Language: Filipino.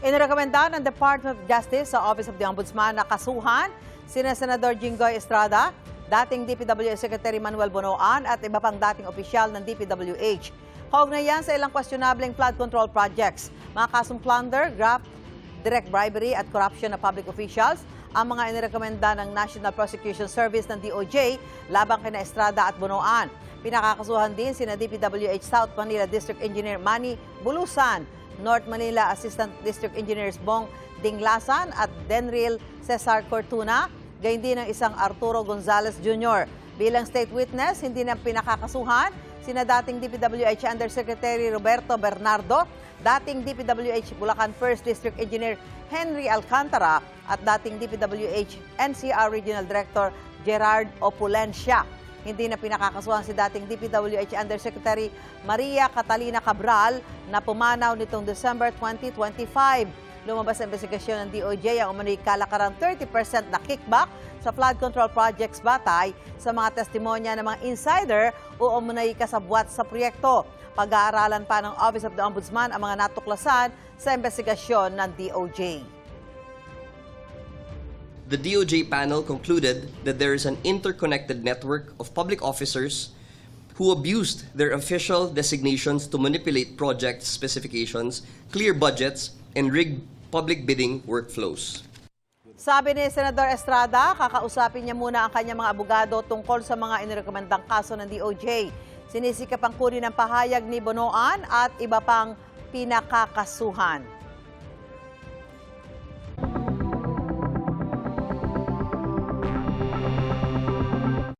Inirekomenda ng Department of Justice sa Office of the Ombudsman na kasuhan sina Senador Jinggoy Estrada, dating DPWH Secretary Manuel Bonoan at iba pang dating opisyal ng DPWH. Kaugnay yan sa ilang questionableng flood control projects, mga kasong plunder, graft, direct bribery at corruption ng public officials, ang mga inirekomenda ng National Prosecution Service ng DOJ labang kina Estrada at Bonoan. Pinakakasuhan din sina DPWH South Manila District Engineer Manny Bulusan, North Manila Assistant District Engineers Bong Dinglasan at Denril Cesar Cortuna, gayon din ng isang Arturo Gonzales Jr. Bilang state witness, hindi na pinakakasuhan sina dating DPWH Undersecretary Roberto Bernardo, dating DPWH Bulacan 1st District Engineer Henry Alcantara at dating DPWH NCR Regional Director Gerard Opulencia. Hindi na pinakakasuhan si dating DPWH Undersecretary Maria Catalina Cabral na pumanaw nitong December 2025. Lumabas sa investigasyon ng DOJ ang umano'y kalakarang 30% na kickback sa flood control projects batay sa mga testimonya ng mga insider o umano'y kasabwat sa proyekto. Pag-aaralan pa ng Office of the Ombudsman ang mga natuklasan sa investigasyon ng DOJ. The DOJ panel concluded that there is an interconnected network of public officers who abused their official designations to manipulate project specifications, clear budgets, and rig public bidding workflows. Sabi ni Senador Estrada, kakausapin niya muna ang kanyang mga abogado tungkol sa mga inirekomendang kaso ng DOJ. Sinisikap ang kunin ng pahayag ni Bonoan at iba pang pinakakasuhan.